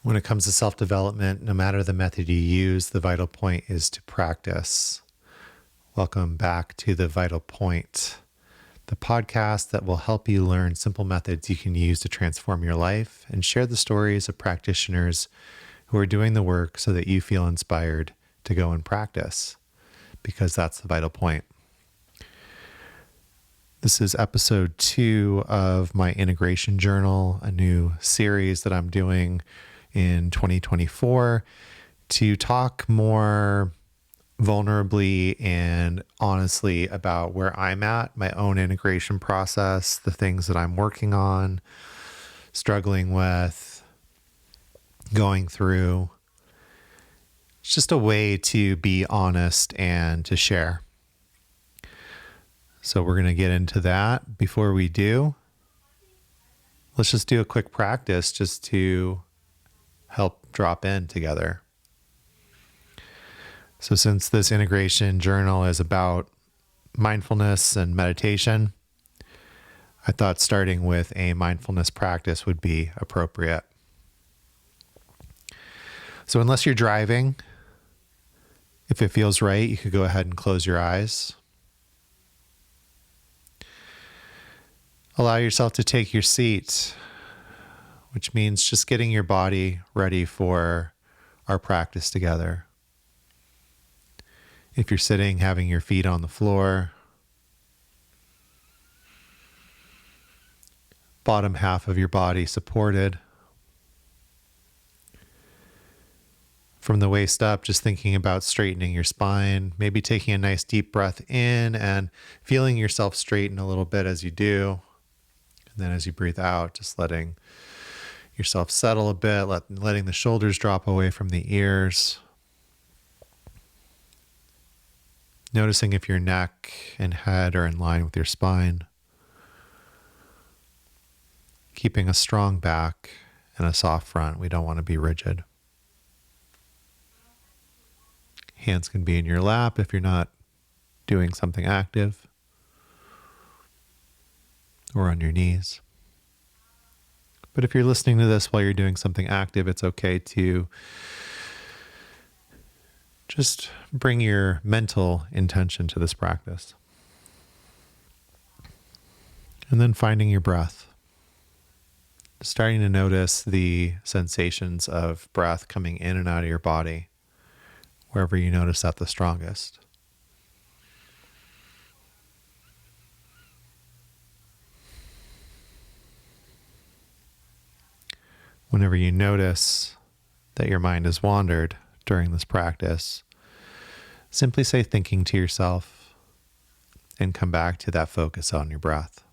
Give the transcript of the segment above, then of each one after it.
When it comes to self-development, no matter the method you use, the vital point is to practice. Welcome back to The Vital Point, the podcast that will help you learn simple methods you can use to transform your life and share the stories of practitioners who are doing the work so that you feel inspired to go and practice, because that's the vital point. This is episode 2 of my integration journal, a new series that I'm doing in 2024 to talk more vulnerably and honestly about where I'm at, my own integration process, the things that I'm working on, struggling with, going through. It's just a way to be honest and to share. So we're going to get into that. Before we do, let's just do a quick practice just to help drop in together. So since this integration journal is about mindfulness and meditation, I thought starting with a mindfulness practice would be appropriate. So unless you're driving, if it feels right, you could go ahead and close your eyes. Allow yourself to take your seat, which means just getting your body ready for our practice together. If you're sitting, having your feet on the floor, bottom half of your body supported. From the waist up, just thinking about straightening your spine, maybe taking a nice deep breath in and feeling yourself straighten a little bit as you do. And then as you breathe out, just letting yourself settle a bit, letting the shoulders drop away from the ears. Noticing if your neck and head are in line with your spine. Keeping a strong back and a soft front. We don't want to be rigid. Hands can be in your lap if you're not doing something active, or on your knees. But if you're listening to this while you're doing something active, it's okay to just bring your mental intention to this practice. And then finding your breath. Starting to notice the sensations of breath coming in and out of your body, wherever you notice that the strongest. Whenever you notice that your mind has wandered during this practice, simply say thinking to yourself and come back to that focus on your breath.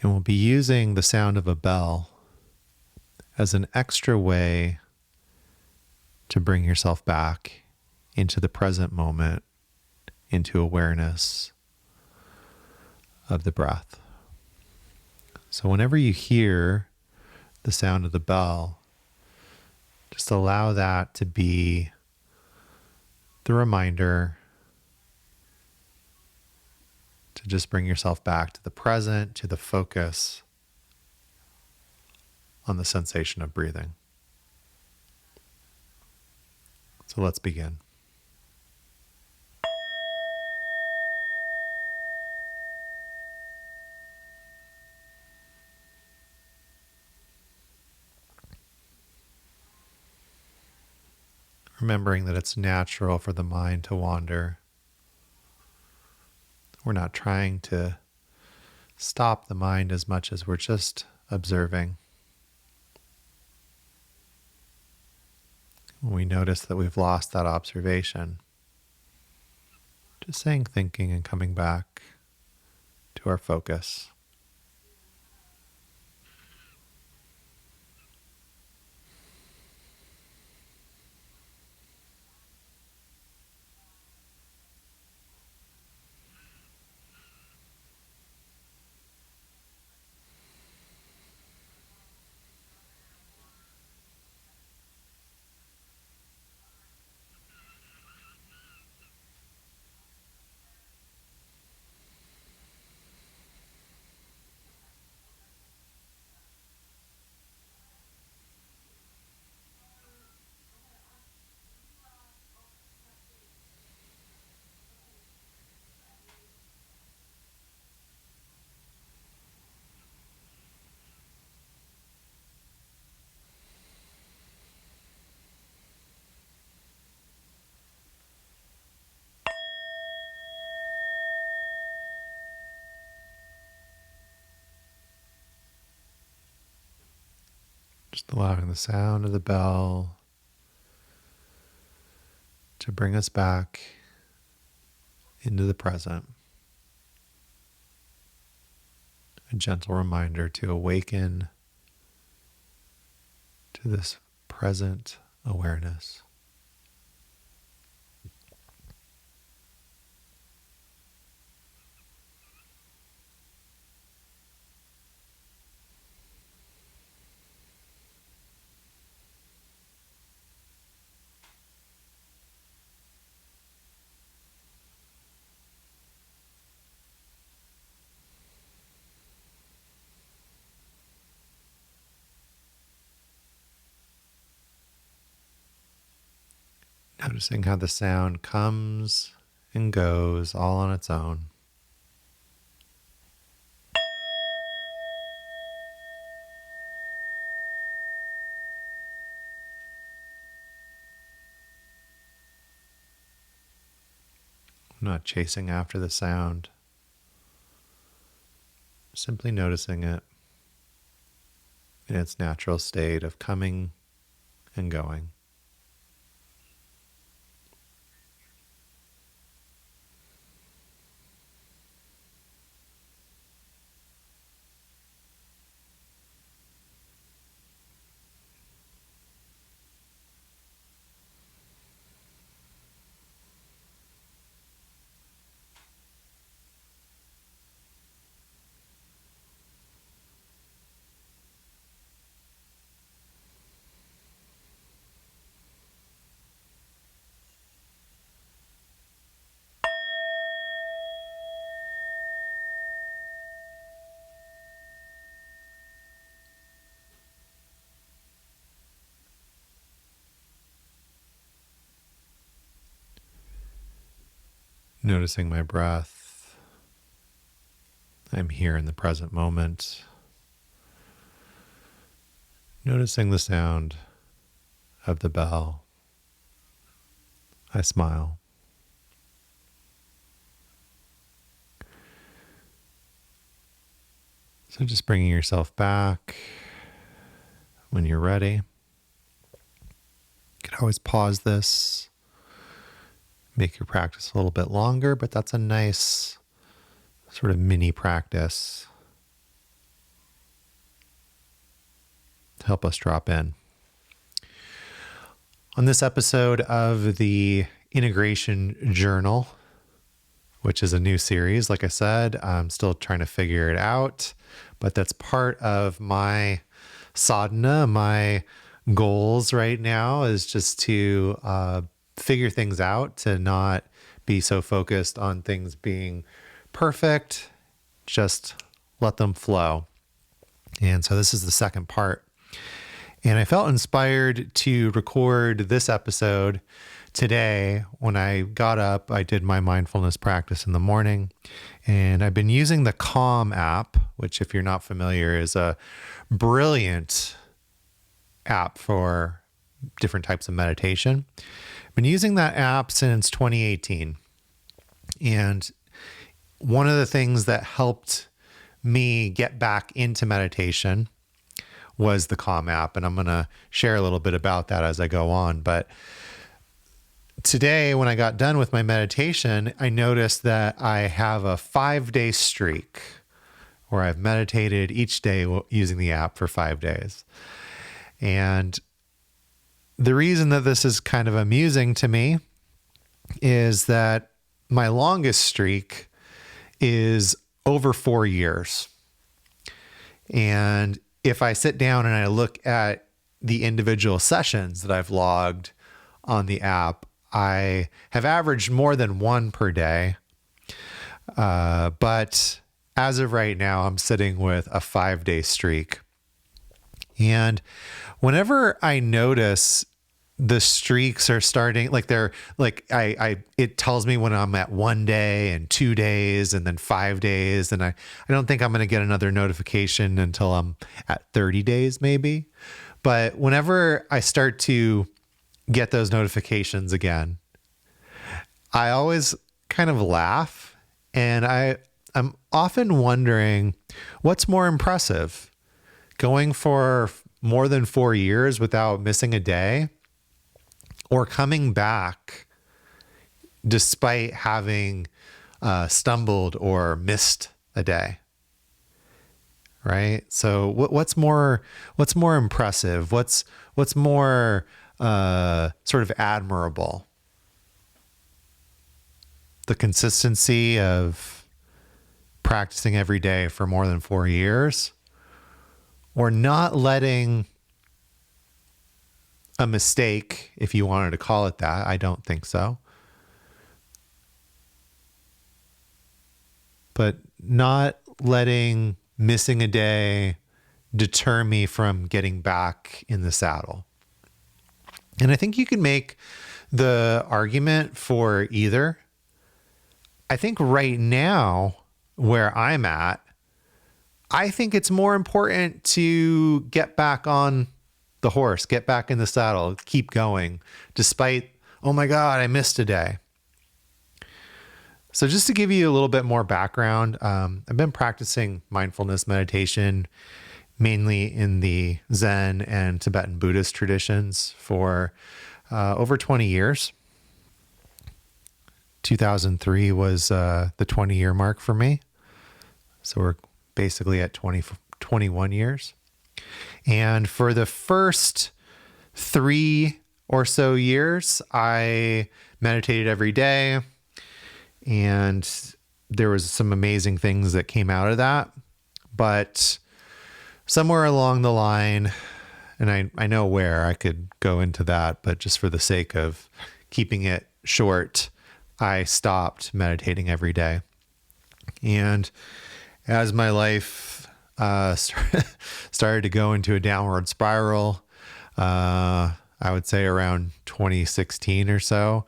And we'll be using the sound of a bell as an extra way to bring yourself back into the present moment, into awareness of the breath. So whenever you hear the sound of the bell, just allow that to be the reminder to just bring yourself back to the present, to the focus on the sensation of breathing. So let's begin. Remembering that it's natural for the mind to wander. We're not trying to stop the mind as much as we're just observing. When we notice that we've lost that observation, just saying thinking and coming back to our focus. Just allowing the sound of the bell to bring us back into the present. A gentle reminder to awaken to this present awareness. Noticing how the sound comes and goes all on its own. I'm not chasing after the sound, simply noticing it in its natural state of coming and going. Noticing my breath. I'm here in the present moment. Noticing the sound of the bell. I smile. So just bringing yourself back when you're ready. You can always pause this, make your practice a little bit longer, but that's a nice sort of mini practice to help us drop in. On this episode of the Integration Journal, which is a new series, like I said, I'm still trying to figure it out, but that's part of my sadhana. My goals right now is just to figure things out, to not be so focused on things being perfect, just let them flow. And so this is the second part. And I felt inspired to record this episode today. When I got up, I did my mindfulness practice in the morning, and I've been using the Calm app, which, if you're not familiar, is a brilliant app for different types of meditation. I've been using that app since 2018. And one of the things that helped me get back into meditation was the Calm app. And I'm going to share a little bit about that as I go on. But today, when I got done with my meditation, I noticed that I have a 5-day streak where I've meditated each day using the app for 5 days. And the reason that this is kind of amusing to me is that my longest streak is over 4 years. And if I sit down and I look at the individual sessions that I've logged on the app, I have averaged more than one per day. But as of right now, I'm sitting with a 5-day streak. And whenever I notice the streaks are starting, like they're like, it tells me when I'm at 1 day and 2 days and then 5 days. And I don't think I'm going to get another notification until I'm at 30 days maybe. But whenever I start to get those notifications again, I always kind of laugh, and I'm often wondering what's more impressive, going for more than 4 years without missing a day, or coming back despite having stumbled or missed a day, right? So what's more impressive? What's more sort of admirable? The consistency of practicing every day for more than 4 years, or not letting a mistake, if you wanted to call it that. I don't think so. But not letting missing a day deter me from getting back in the saddle. And I think you can make the argument for either. I think right now, where I'm at, I think it's more important to get back on the horse, get back in the saddle, keep going, despite, oh my God, I missed a day. So just to give you a little bit more background, I've been practicing mindfulness meditation mainly in the Zen and Tibetan Buddhist traditions for over 20 years. 2003 was the 20-year mark for me. So we're basically at 21 years. And for the first 3 or so years, I meditated every day. And there was some amazing things that came out of that. But somewhere along the line, and I know where, I could go into that, but just for the sake of keeping it short, I stopped meditating every day. And as my life started to go into a downward spiral, I would say around 2016 or so,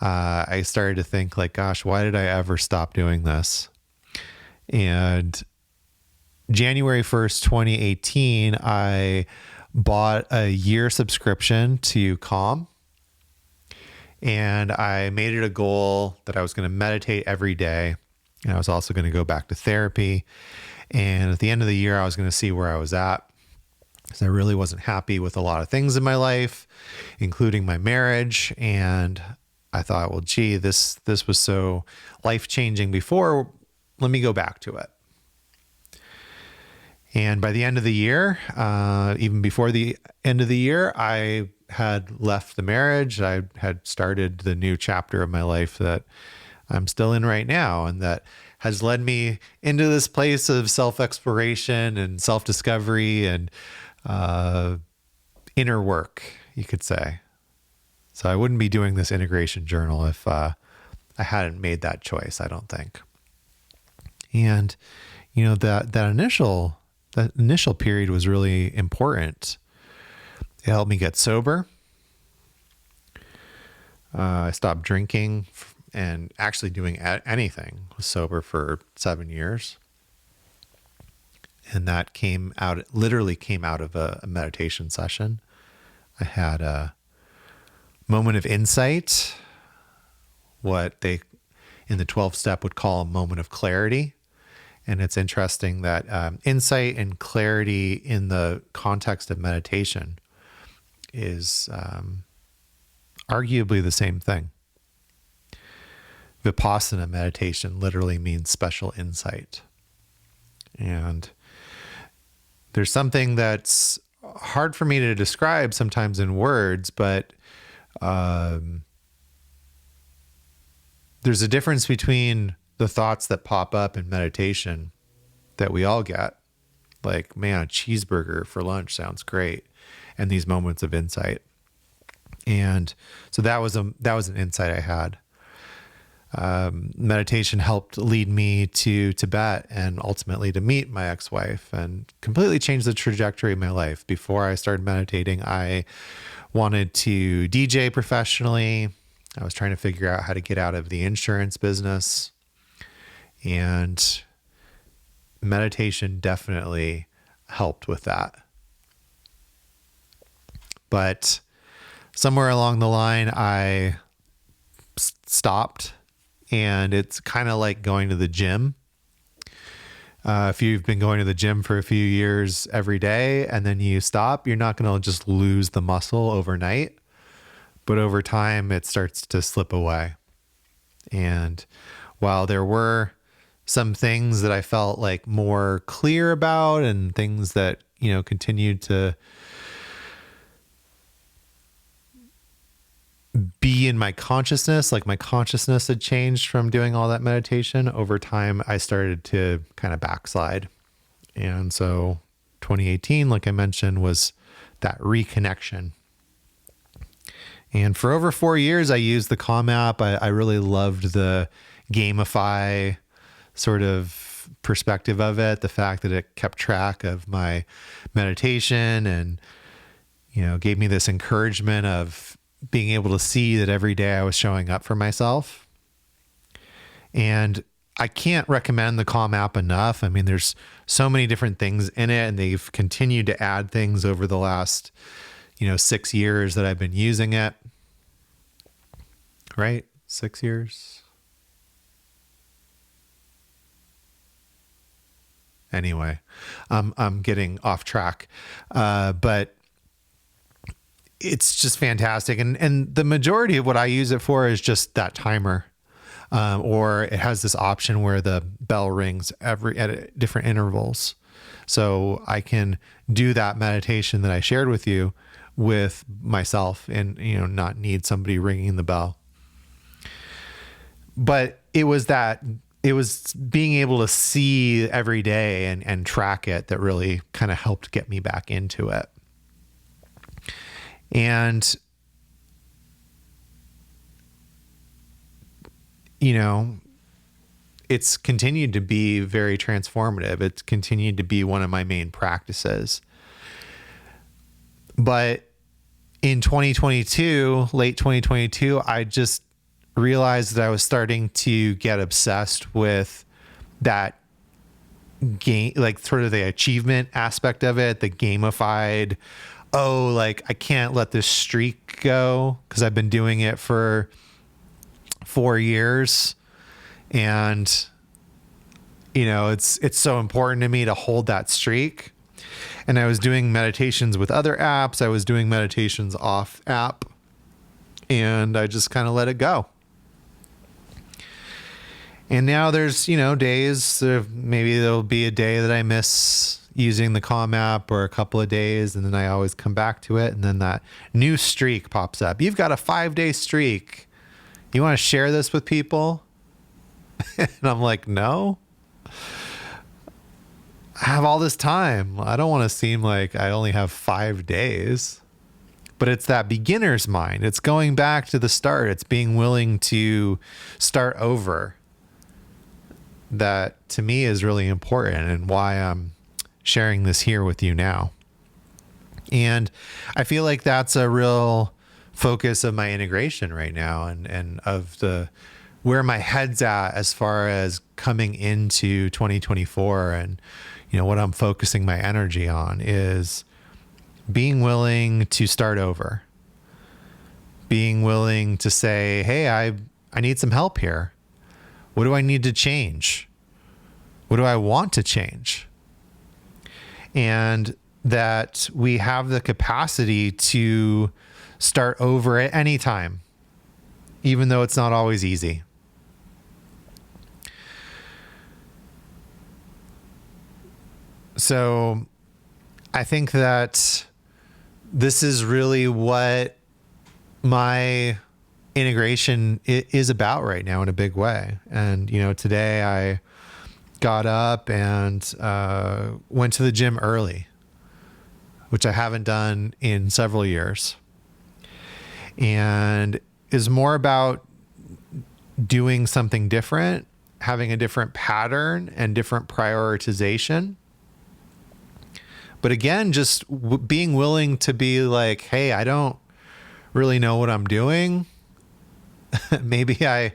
I started to think like, gosh, why did I ever stop doing this? And January 1st, 2018, I bought a year subscription to Calm. And I made it a goal that I was going to meditate every day. And I was also going to go back to therapy. And at the end of the year, I was going to see where I was at, because I really wasn't happy with a lot of things in my life, including my marriage. And I thought, well, gee, this was so life-changing before. Let me go back to it. And by the end of the year, even before the end of the year, I had left the marriage. I had started the new chapter of my life that I'm still in right now, and that has led me into this place of self-exploration and self-discovery and inner work, you could say. So I wouldn't be doing this integration journal if I hadn't made that choice, I don't think. And, you know, that initial period was really important. It helped me get sober. I stopped drinking and actually doing anything. I was sober for 7 years. And that literally came out of a meditation session. I had a moment of insight, what they in the 12th step would call a moment of clarity. And it's interesting that insight and clarity in the context of meditation is arguably the same thing. Vipassana meditation literally means special insight. And there's something that's hard for me to describe sometimes in words, but there's a difference between the thoughts that pop up in meditation that we all get, like, man, a cheeseburger for lunch sounds great, and these moments of insight. And so that was an insight I had. Meditation helped lead me to Tibet and ultimately to meet my ex-wife, and completely changed the trajectory of my life. Before I started meditating, I wanted to DJ professionally. I was trying to figure out how to get out of the insurance business, and meditation definitely helped with that. But somewhere along the line, I stopped, and it's kind of like going to the gym. If you've been going to the gym for a few years every day and then you stop, you're not going to just lose the muscle overnight, but over time it starts to slip away. And while there were some things that I felt like more clear about and things that, continued to be in my consciousness, like my consciousness had changed from doing all that meditation over time, I started to kind of backslide. And so 2018, like I mentioned, was that reconnection. And for over 4 years, I used the Calm app. I really loved the gamify sort of perspective of it, the fact that it kept track of my meditation and, gave me this encouragement of being able to see that every day I was showing up for myself. And I can't recommend the Calm app enough. I mean, there's so many different things in it, and they've continued to add things over the last, 6 years that I've been using it. Right? 6 years. Anyway, I'm getting off track. But it's just fantastic. And the majority of what I use it for is just that timer. Or it has this option where the bell rings at different intervals. So I can do that meditation that I shared with you with myself and, not need somebody ringing the bell. But it was being able to see every day and track it that really kind of helped get me back into it. And, it's continued to be very transformative. It's continued to be one of my main practices. But in 2022, late 2022, I just realized that I was starting to get obsessed with that game, like sort of the achievement aspect of it, the gamified, I can't let this streak go because I've been doing it for 4 years. And, it's so important to me to hold that streak. And I was doing meditations with other apps. I was doing meditations off app, and I just kind of let it go. And now there's, days, maybe there'll be a day that I miss using the Calm app, or a couple of days, and then I always come back to it. And then that new streak pops up. You've got a 5-day streak. You want to share this with people? And I'm like, no, I have all this time. I don't want to seem like I only have 5 days. But it's that beginner's mind. It's going back to the start. It's being willing to start over. That to me is really important, and why I'm sharing this here with you now. And I feel like that's a real focus of my integration right now, and of where my head's at as far as coming into 2024. And, what I'm focusing my energy on is being willing to start over, being willing to say, hey, I need some help here. What do I need to change? What do I want to change? And that we have the capacity to start over at any time, even though it's not always easy. So I think that this is really what my integration is about right now in a big way. And, today I got up and went to the gym early, which I haven't done in several years. And is more about doing something different, having a different pattern and different prioritization. But again, just being willing to be like, hey, I don't really know what I'm doing. Maybe I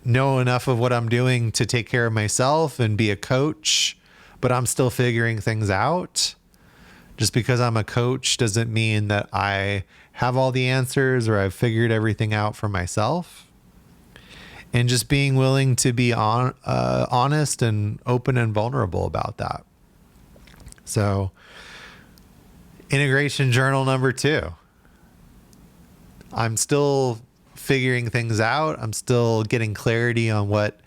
know enough of what I'm doing to take care of myself and be a coach, but I'm still figuring things out. Just because I'm a coach doesn't mean that I have all the answers or I've figured everything out for myself. and just being willing to be honest and open and vulnerable about that. So, integration journal number 2. I'm still figuring things out. I'm still getting clarity on what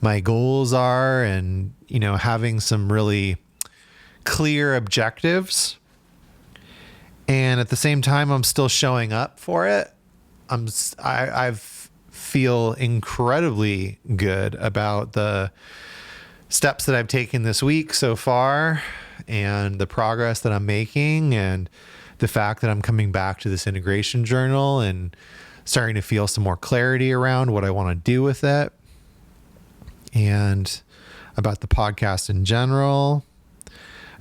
my goals are, and, having some really clear objectives. And at the same time, I'm still showing up for it. I feel incredibly good about the steps that I've taken this week so far, and the progress that I'm making, and the fact that I'm coming back to this integration journal and starting to feel some more clarity around what I want to do with it, and about the podcast in general.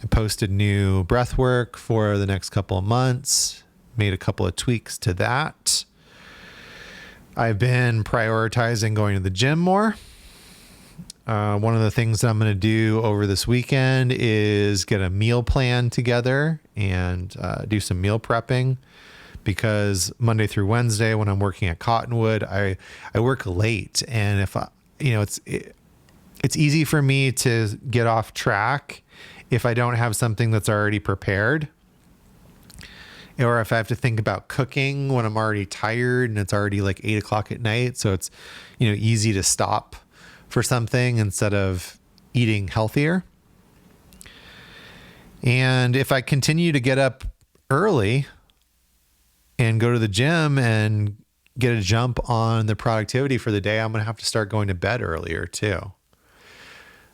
I posted new breath work for the next couple of months, made a couple of tweaks to that. I've been prioritizing going to the gym more. One of the things that I'm going to do over this weekend is get a meal plan together and do some meal prepping, because Monday through Wednesday when I'm working at Cottonwood, I work late, and if it's easy for me to get off track if I don't have something that's already prepared, or if I have to think about cooking when I'm already tired and it's already like 8:00 at night. So it's, easy to stop for something instead of eating healthier. And if I continue to get up early and go to the gym and get a jump on the productivity for the day, I'm going to have to start going to bed earlier too.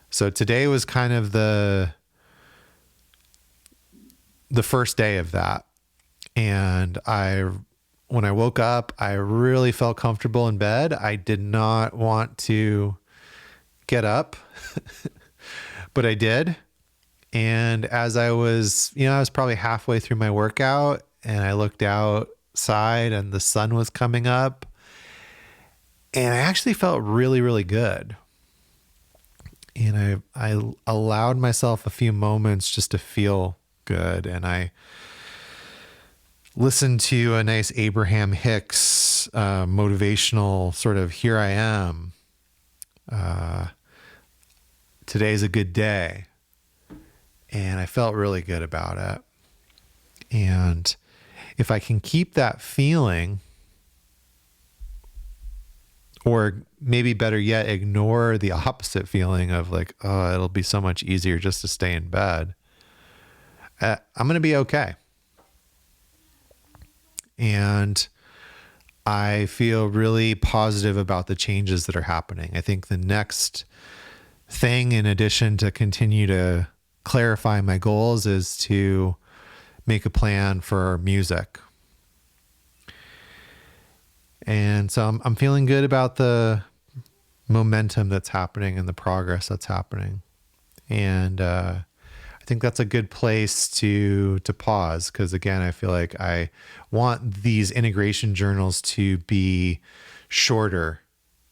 So today was kind of the first day of that. And when I woke up, I really felt comfortable in bed. I did not want to get up, but I did. And as I was probably halfway through my workout, and I looked outside and the sun was coming up, and I actually felt really, really good. And I allowed myself a few moments just to feel good. And I listened to a nice Abraham Hicks motivational sort of "Here I am. Today's a good day." And I felt really good about it. And if I can keep that feeling, or maybe better yet, ignore the opposite feeling of like, oh, it'll be so much easier just to stay in bed, I'm going to be okay. And I feel really positive about the changes that are happening. I think the next thing, in addition to continue to clarify my goals, is to make a plan for music. And so I'm feeling good about the momentum that's happening and the progress that's happening. And I think that's a good place to pause, because again, I feel like I want these integration journals to be shorter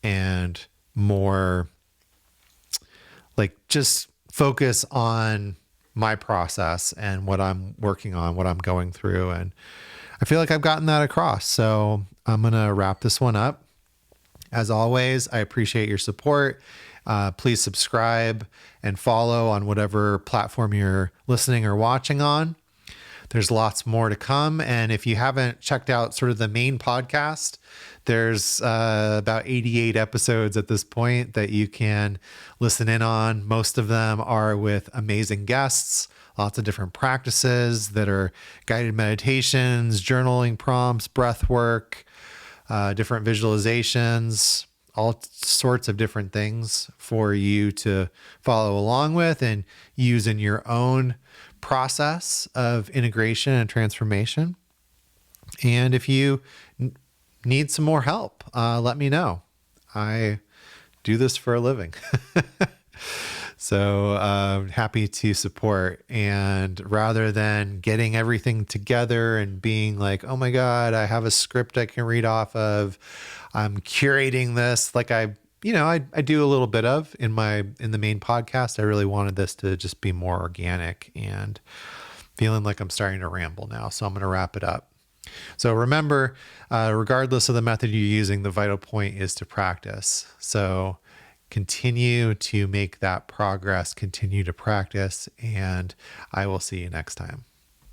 and more like just focus on my process and what I'm working on, what I'm going through. And I feel like I've gotten that across. So I'm going to wrap this one up. As always, I appreciate your support. Please subscribe and follow on whatever platform you're listening or watching on. There's lots more to come. And if you haven't checked out sort of the main podcast, there's about 88 episodes at this point that you can listen in on. Most of them are with amazing guests, lots of different practices that are guided meditations, journaling prompts, breath work, different visualizations, all sorts of different things for you to follow along with and use in your own process of integration and transformation. And if you need some more help, let me know. I do this for a living. So happy to support. And rather than getting everything together and being like, oh my God, I have a script I can read off of, I'm curating this like I do a little bit of in the main podcast. I really wanted this to just be more organic, and feeling like I'm starting to ramble now. So I'm going to wrap it up. So remember, regardless of the method you're using, the vital point is to practice. So continue to make that progress, continue to practice, and I will see you next time.